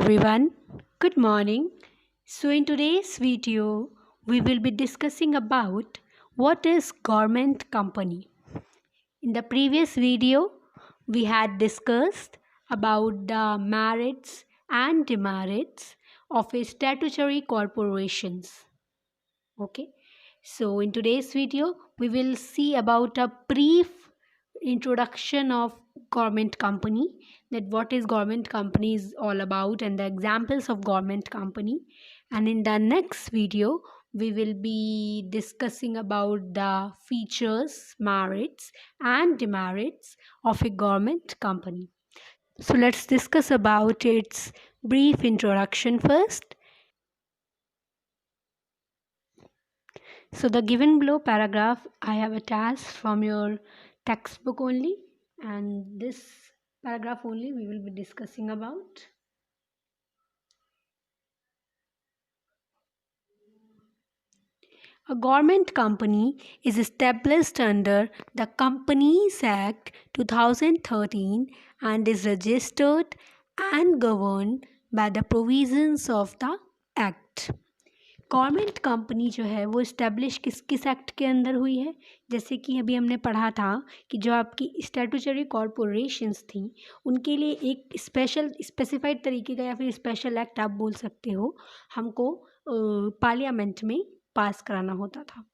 everyone, good morning. So in today's video, we will be discussing about what is government company. In the previous video, we had discussed about the merits and demerits of a statutory corporations. Okay, so in today's video, we will see about a brief introduction of government company, that what is government company is all about and the examples of government company. And in the next video, we will be discussing about the features, merits and demerits of a government company. So let's discuss about its brief introduction first. So the given below paragraph I have attached from your textbook only, and this paragraph only we will be discussing about. A government company is established under the Companies Act 2013 and is registered and governed by the provisions of the Act. Government company जो है वो establish किस किस act के अंदर हुई है? जैसे कि अभी हमने पढ़ा था कि जो आपकी स्टैट्यूटरी कॉरपोरेशंस थी उनके लिए एक स्पेसिफाइड तरीके का या फिर स्पेशल एक्ट आप बोल सकते हो, हमको पार्लियामेंट में पास कराना होता था।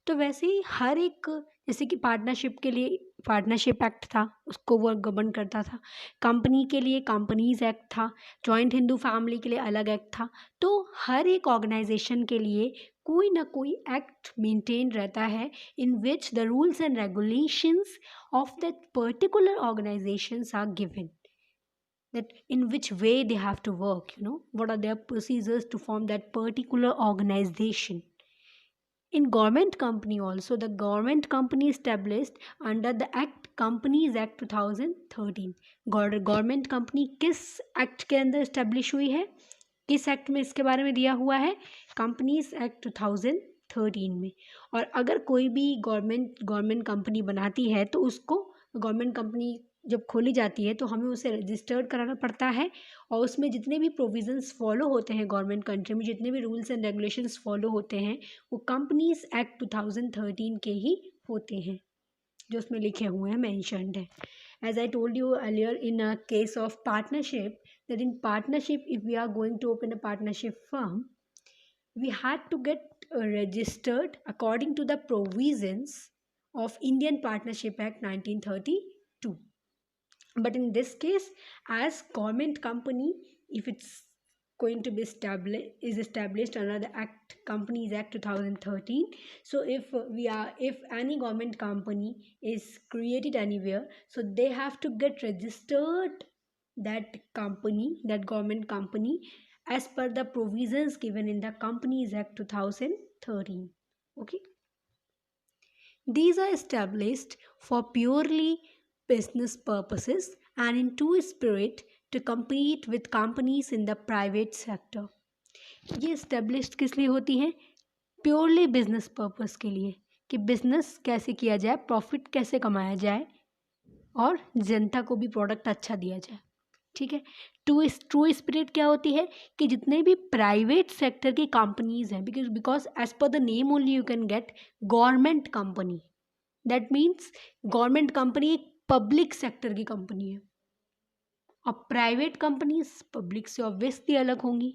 तो वैसे ही हर एक, जैसे कि पार्टनरशिप के लिए पार्टनरशिप एक्ट था, उसको वो गवर्न करता था। कंपनी के लिए कंपनीज एक्ट था। जॉइंट हिंदू फैमिली के लिए अलग एक्ट था। तो हर एक ऑर्गेनाइजेशन के लिए कोई ना कोई एक्ट मेंटेन रहता है in which the rules and regulations of that particular organisations are given, that in which way they have to work, what are their procedures to form that particular organization. In government company also, the government company established under the Act Companies Act 2013. Government company किस act के अंदर establish हुई है, किस act में इसके बारे में दिया हुआ है? कंपनीज एक्ट 2013 में। और अगर कोई भी गवर्नमेंट कंपनी बनाती है तो उसको गवर्नमेंट कंपनी जब खोली जाती है तो हमें उसे रजिस्टर्ड कराना पड़ता है, और उसमें जितने भी प्रोविजंस फॉलो होते हैं गवर्नमेंट कंट्री में, जितने भी रूल्स एंड रेगुलेशंस फॉलो होते हैं वो कंपनीज एक्ट 2013 के ही होते हैं, जो उसमें लिखे हुए हैं, मेंशन्ड है। As I told you earlier in a case of partnership, that in partnership, if we are going to open a partnership firm, we had to get registered according to the provisions of Indian Partnership Act 1932. But in this case, as government company, if it's going to be established under the Act Companies Act 2013, so if any government company is created anywhere, so they have to get registered, that company, that government company, as per the provisions given in the Companies Act 2013. Okay, these are established for purely business purposes and in true spirit to compete with companies in the private sector. ये established किस लिए होती हैं? Purely business purpose के लिए, कि business कैसे किया जाए, प्रॉफिट कैसे कमाया जाए और जनता को भी प्रोडक्ट अच्छा दिया जाए। ठीक है। ट्रू स्पिरिट क्या होती है कि जितने भी प्राइवेट सेक्टर की कंपनीज हैं, because as per the name only you can get government company, that means government company एक पब्लिक सेक्टर की कंपनी है, और प्राइवेट कंपनीज पब्लिक से ऑब्वियसली अलग होंगी,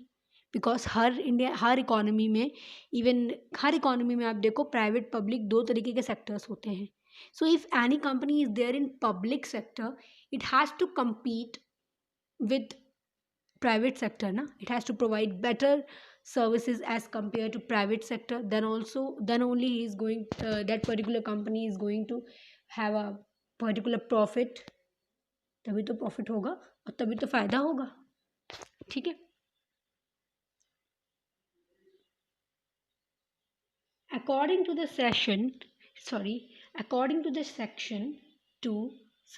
बिकॉज हर इकोनॉमी में, इवन हर इकोनॉमी में आप देखो प्राइवेट पब्लिक दो तरीके के सेक्टर्स होते हैं। So if any company is there in public sector, it has to compete with private sector, na, it has to provide better services as compared to private sector, then only he is going, that particular company is going to have a particular profit, तभी तो profit होगा और तभी तो फायदा होगा। ठीक है। according to the section 2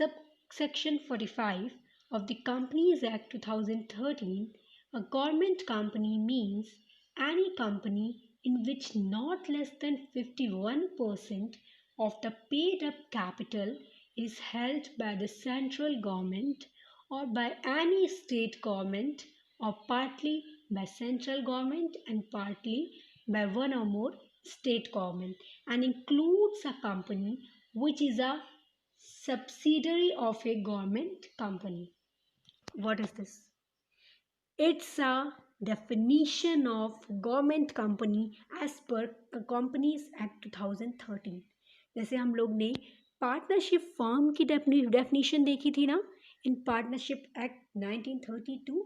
subsection 45 of the Companies Act 2013, a government company means any company in which not less than 51% of the paid up capital is held by the central government or by any state government or partly by central government and partly by one or more state government, and includes a company which is a subsidiary of a government company. What is this? It's a definition of government company as per Companies Act 2013. जैसे हम लोग ने partnership firm की definition देखी थी ना in partnership act 1932.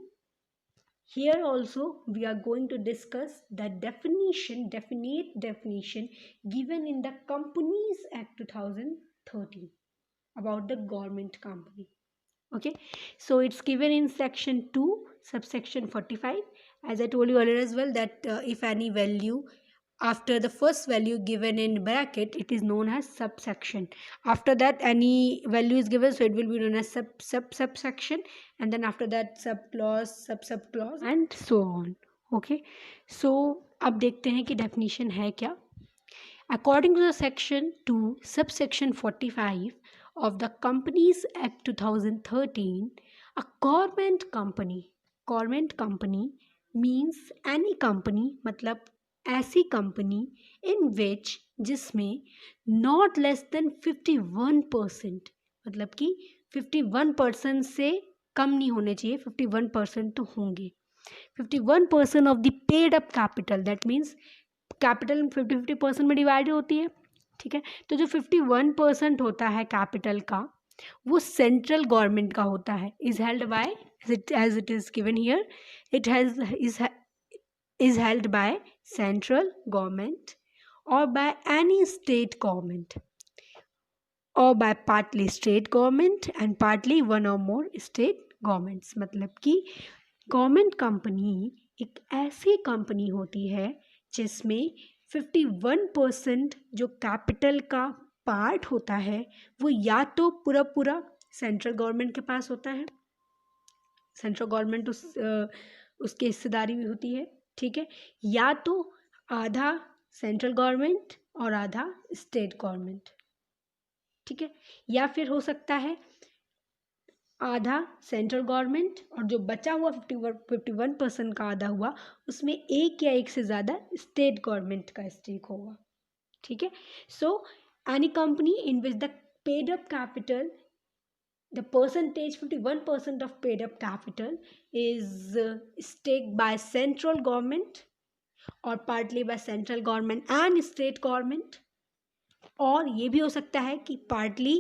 Here also we are going to discuss the definite definition given in the Companies Act 2013 about the government company. Okay, so it's given in section 2 subsection 45. As I told you earlier as well that if any value after the first value given in bracket, it is known as subsection. After that any value is given, so it will be known as subsection, and then after that subclause, subclause and so on. Okay, so अब देखते हैं कि definition है क्या. According to the section 2 subsection 45 of the Companies Act 2013, a government company means any company, मतलब ऐसी company in which जिसमें not less than 51%, मतलब कि 51% से कम नहीं होने चाहिए, 51% तो होंगे. 51% of the paid up capital, that means capital 50-50% में डिवाइड होती है. ठीक है, तो जो 51% होता है कैपिटल का वो सेंट्रल गवर्नमेंट का होता है. Is held by as it is given here, it is held by central government और बाय एनी स्टेट गवर्नमेंट और by partly state government and partly one और मोर स्टेट गवर्नमेंट्स. मतलब कि गवर्नमेंट कंपनी एक ऐसी कंपनी होती है जिसमें 51% जो कैपिटल का पार्ट होता है वो या तो पूरा सेंट्रल गवर्नमेंट के पास होता है, सेंट्रल गवर्नमेंट उसकी हिस्सेदारी भी होती है. ठीक है, या तो आधा सेंट्रल गवर्नमेंट और आधा स्टेट गवर्नमेंट. ठीक है, या फिर हो सकता है आधा सेंट्रल गवर्नमेंट और जो बचा हुआ 51% का आधा हुआ उसमें एक या एक से ज़्यादा स्टेट गवर्नमेंट का स्टेक होगा. ठीक है, so any company in which the paid up capital, the percentage 51% of paid up capital is staked by central government or partly by central government and state government, और ये भी हो सकता है कि partly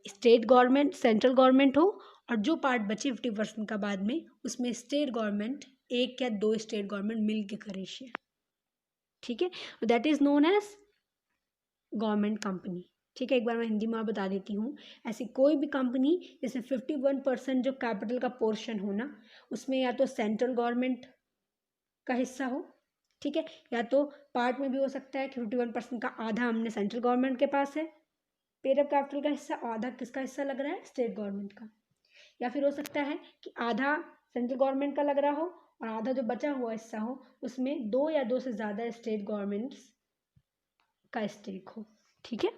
state government central government हो और जो पार्ट बचे 50% का बाद में उसमें स्टेट गवर्नमेंट एक या दो स्टेट गवर्नमेंट मिल के करे शेयर. ठीक है, that is known as government company. ठीक है, एक बार मैं हिंदी में बता देती हूँ. ऐसी कोई भी कंपनी जैसे 51% जो कैपिटल का पोर्शन हो ना उसमें या तो सेंट्रल गवर्नमेंट का हिस्सा हो. ठीक है, या तो पार्ट में भी हो सकता है कि 51% का आधा हमने सेंट्रल गवर्नमेंट के पास है पेड अप कैपिटल का हिस्सा, आधा किसका हिस्सा लग रहा है स्टेट गवर्नमेंट का. या फिर हो सकता है कि आधा सेंट्रल गवर्नमेंट का लग रहा हो और आधा जो बचा हुआ हिस्सा हो उसमें दो या दो से ज़्यादा स्टेट गवर्नमेंट्स का स्टेक हो. ठीक है,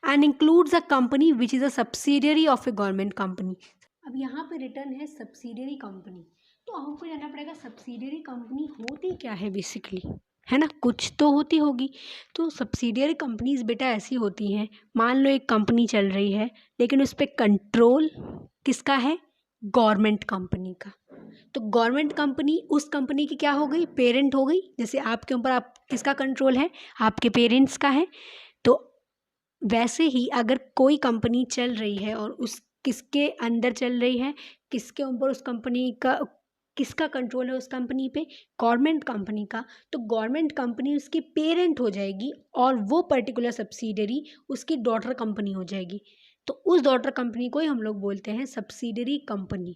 and includes a company which is a subsidiary of A government company. अब यहाँ पे रिटर्न है सब्सिडियरी कंपनी, तो हमको जानना पड़ेगा सब्सिडियरी कंपनी होती क्या है बेसिकली, है ना. कुछ तो होती होगी. तो सब्सिडियरी कंपनीज बेटा ऐसी होती हैं, मान लो एक कंपनी चल रही है लेकिन उस पर कंट्रोल किसका है, गवर्नमेंट कंपनी का. तो गवर्नमेंट कंपनी उस कंपनी की क्या हो गई, पेरेंट हो गई. जैसे आपके ऊपर आप किसका कंट्रोल है, आपके पेरेंट्स का है. तो वैसे ही अगर कोई कंपनी चल रही है और उस किसके अंदर चल रही है, किसके ऊपर उस कंपनी का किसका कंट्रोल है उस कंपनी पे, गवर्नमेंट कंपनी का. तो गवर्नमेंट कंपनी उसकी पेरेंट हो जाएगी और वो पर्टिकुलर सब्सिडियरी उसकी डॉटर कंपनी हो जाएगी. तो उस डॉटर कंपनी को ही हम लोग बोलते हैं सब्सिडियरी कंपनी.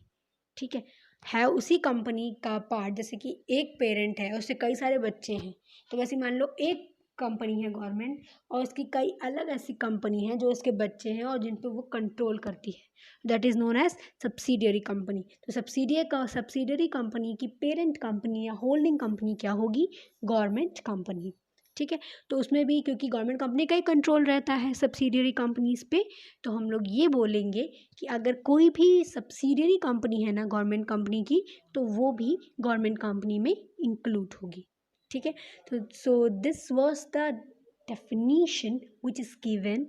ठीक है उसी कंपनी का पार्ट. जैसे कि एक पेरेंट है उससे कई सारे बच्चे हैं, तो वैसे मान लो एक कंपनी है गवर्नमेंट और उसकी कई अलग ऐसी कंपनी हैं जो उसके बच्चे हैं और जिन पे वो कंट्रोल करती है. That is known as subsidiary company. तो सब्सिडियरी कंपनी की पेरेंट कंपनी या होल्डिंग कंपनी क्या होगी, गवर्नमेंट कंपनी. ठीक है। तो उसमें भी क्योंकि गवर्नमेंट कंपनी का ही कंट्रोल रहता है सब्सिडियरी कंपनीज पे, तो हम लोग ये बोलेंगे कि अगर कोई भी सब्सिडियरी कंपनी है ना गवर्नमेंट कंपनी की, तो वो भी गवर्नमेंट कंपनी में इंक्लूड होगी। ठीक है। तो so this was the definition which is given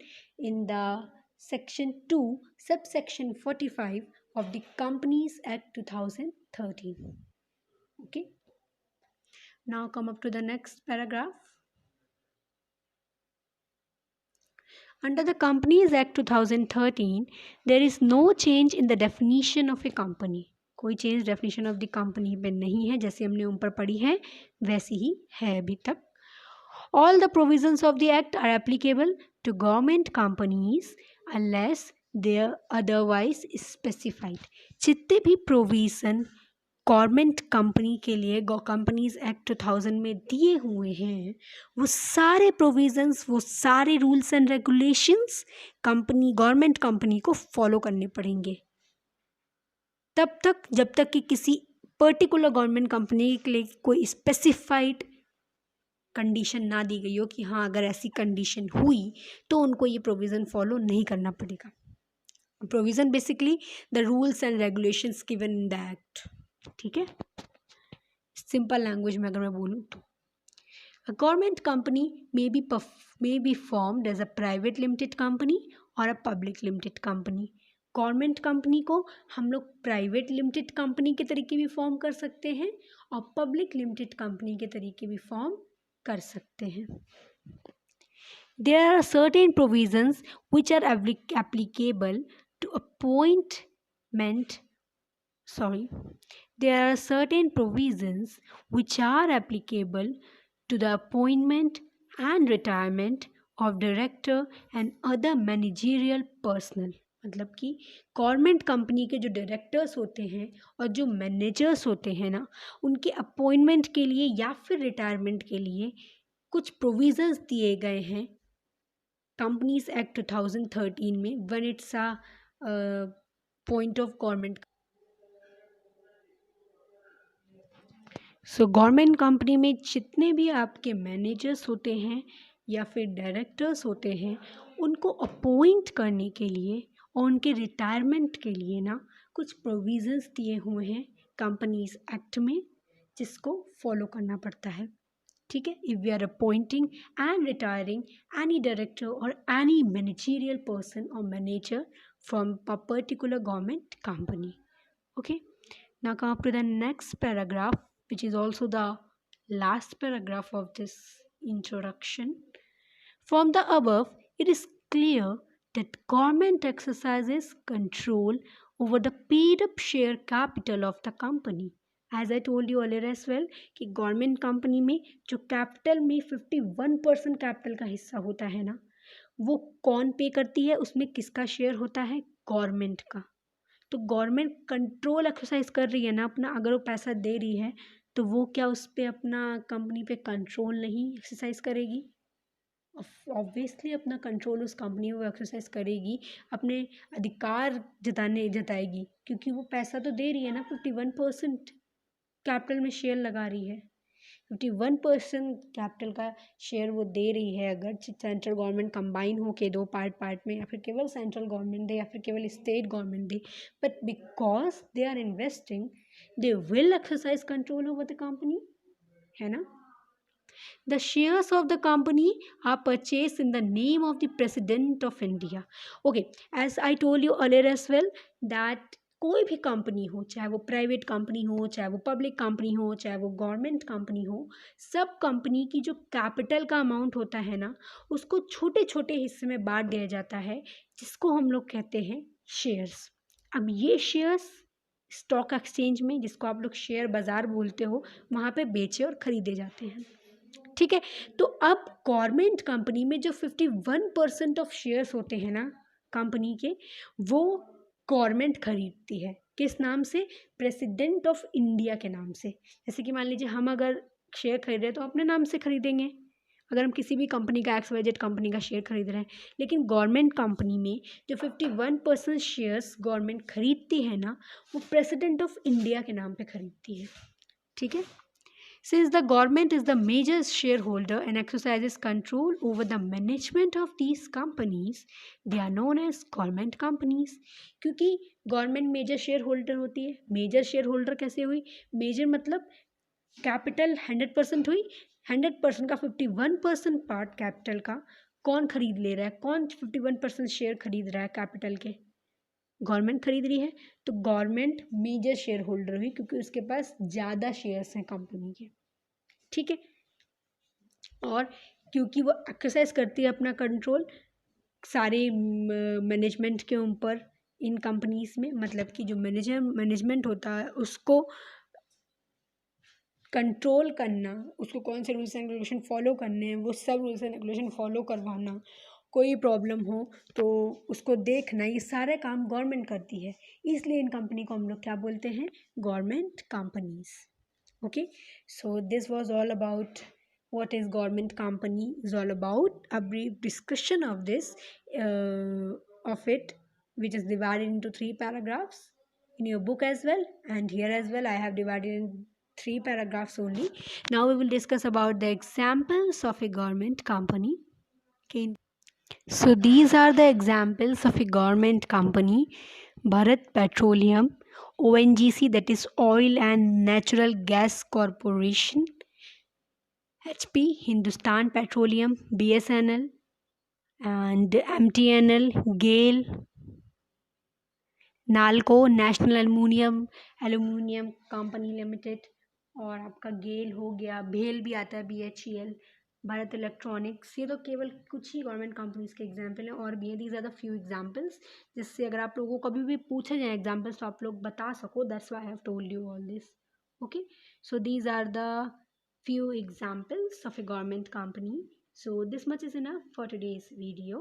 in the section 2 subsection 45 of the Companies Act 2013. Okay, now come up to the next paragraph. Under the Companies Act 2013, there is no change in the definition of a company. कोई change definition of the company में नहीं है, जैसे हमने ऊपर पढ़ी है वैसी ही है अभी तक. All the provisions of the Act are applicable to government companies unless they are otherwise specified. जितने भी प्रोविज़न गवर्नमेंट कंपनी के लिए कंपनीज एक्ट 2000 में दिए हुए हैं, वो सारे प्रोविजंस, वो सारे rules and regulations government company को फॉलो करने पड़ेंगे तब तक जब तक कि किसी पर्टिकुलर गवर्नमेंट कंपनी के लिए कोई स्पेसिफाइड कंडीशन ना दी गई हो कि हाँ अगर ऐसी कंडीशन हुई तो उनको ये प्रोविज़न फॉलो नहीं करना पड़ेगा. Provision basically the rules and regulations given in the act. ठीक है, सिंपल लैंग्वेज में अगर मैं बोलूँ तो a government company may be formed as a private limited company और a public limited company. Government company को हम लोग प्राइवेट लिमिटेड कंपनी के तरीके भी फॉर्म कर सकते हैं और पब्लिक लिमिटेड कंपनी के तरीके भी फॉर्म कर सकते हैं. There are certain provisions which are applicable to appointment. There are certain provisions which are applicable to the appointment and retirement of director and other managerial personnel. मतलब कि government company के जो डायरेक्टर्स होते हैं और जो मैनेजर्स होते हैं ना, उनके अपॉइंटमेंट के लिए या फिर रिटायरमेंट के लिए कुछ प्रोविजंस दिए गए हैं कंपनीज एक्ट 2013 में when it's a point of government. So government company में जितने भी आपके मैनेजर्स होते हैं या फिर डायरेक्टर्स होते हैं, उनको अपॉइंट करने के लिए और उनके रिटायरमेंट के लिए ना कुछ प्रोविजंस दिए हुए हैं कंपनीज एक्ट में, जिसको फॉलो करना पड़ता है. ठीक है. If we are appointing and retiring any director और एनी मैनेजरियल पर्सन और manager from a particular government company. Okay, now come up to the next paragraph, which is also the last paragraph of this introduction. From the above, it is clear that government exercises control over the paid up share capital of the company. As I told you earlier as well कि government company में जो capital में 51% capital का हिस्सा होता है ना, वो कौन पे करती है, उसमें किसका शेयर होता है, गवर्नमेंट का. तो गवर्नमेंट कंट्रोल एक्सरसाइज कर रही है ना अपना. अगर वो पैसा दे रही है तो वो क्या उस पर अपना कंपनी पे कंट्रोल नहीं एक्सरसाइज करेगी? ऑब्वियसली अपना कंट्रोल उस कंपनी को एक्सरसाइज करेगी, अपने अधिकार जताएगी, क्योंकि वो पैसा तो दे रही है ना. 51% कैपिटल में शेयर लगा रही है. 51% कैपिटल का शेयर वो दे रही है. अगर सेंट्रल गवर्नमेंट कंबाइन हो के दो पार्ट में, या फिर केवल सेंट्रल गवर्नमेंट दे या फिर केवल स्टेट गवर्नमेंट दे, but because they are investing they will exercise control over the company, है ना. The shares of the company are purchased in the name of the President of India. Okay, as I told you earlier as well that कोई भी company हो, चाहे वो private company हो, चाहे वो पब्लिक कंपनी हो, चाहे वो गवर्नमेंट कंपनी हो, सब कंपनी की जो कैपिटल का अमाउंट होता है ना, उसको छोटे छोटे हिस्से में बांट दिया जाता है, जिसको हम लोग कहते हैं शेयर्स. अब ये शेयर्स स्टॉक एक्सचेंज में, जिसको आप लोग शेयर बाज़ार बोलते हो, वहाँ पे बेचे और ख़रीदे जाते हैं. ठीक है. तो अब गवर्नमेंट कंपनी में जो 51% ऑफ शेयर्स होते हैं ना कंपनी के, वो गवर्नमेंट खरीदती है. किस नाम से? प्रेसिडेंट ऑफ इंडिया के नाम से. जैसे कि मान लीजिए हम अगर शेयर खरीद रहे हैं तो अपने नाम से खरीदेंगे, अगर हम किसी भी कंपनी का XYZ कंपनी का शेयर खरीद रहे हैं. लेकिन गवर्नमेंट कंपनी में जो 51% शेयर्स गवर्नमेंट खरीदती है ना, वो प्रेसिडेंट ऑफ इंडिया के नाम पे खरीदती है. ठीक है. Since the government is the major shareholder and exercises control over the management of these companies, they are known as government companies. क्योंकि गवर्नमेंट मेजर शेयर होल्डर होती है. मेजर शेयर होल्डर कैसे हुई? मेजर मतलब कैपिटल 100% हुई. 100% का 51% part capital का कौन खरीद ले रहा है? कौन 51% शेयर खरीद रहा है कैपिटल के? गवर्नमेंट खरीद रही है. तो गवर्नमेंट मेजर शेयर होल्डर हुई क्योंकि उसके पास ज़्यादा शेयर्स हैं कंपनी के. ठीक है. और क्योंकि वो एक्सरसाइज करती है अपना कंट्रोल सारे मैनेजमेंट के ऊपर इन कंपनीज में, मतलब कि जो मैनेजमेंट होता है उसको कंट्रोल करना, उसको कौन से रूल्स एंड रेगुलेशन फॉलो करने हैं वो सब रूल्स एंड रेगुलेशन फॉलो करवाना, कोई प्रॉब्लम हो तो उसको देखना, ये सारे काम गवर्नमेंट करती है. इसलिए इन कंपनी को हम लोग क्या बोलते हैं? Government companies. Okay, so this was all about what is government company is all about, a brief discussion of this of it, which is divided into 3 paragraphs in your book as well, and here as well I have divided in 3 paragraphs only. Now we will discuss about the examples of a government company. Okay, so these are the examples of a government company: Bharat Petroleum, ONGC, that is Oil and Natural Gas Corporation, HP, Hindustan Petroleum, BSNL, and MTNL, GAIL, NALCO, national aluminium company limited, और आपका गेल हो गया, भेल भी आता है, BHEL, Bharat electronics. ये तो केवल कुछ ही गवर्नमेंट कंपनीज के एग्जाम्पल हैं, और भी हैं. These are the few examples, जिससे अगर आप लोगों को कभी भी पूछे जाए एग्जाम्पल्स तो आप लोग बता सको. That's why I have told you all this. Okay, so these are the few examples of a government company. So this much is enough for today's video.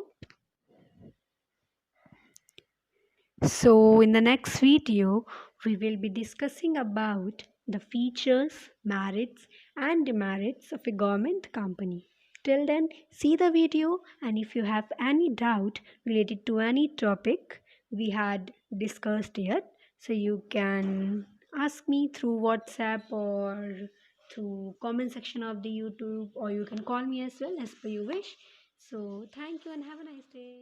So in the next video we will be discussing about the features, merits and demerits of a government company. Till then, see the video, and if you have any doubt related to any topic we had discussed here, so you can ask me through WhatsApp or through comment section of the YouTube, or you can call me as well as per your wish. So thank you and have a nice day.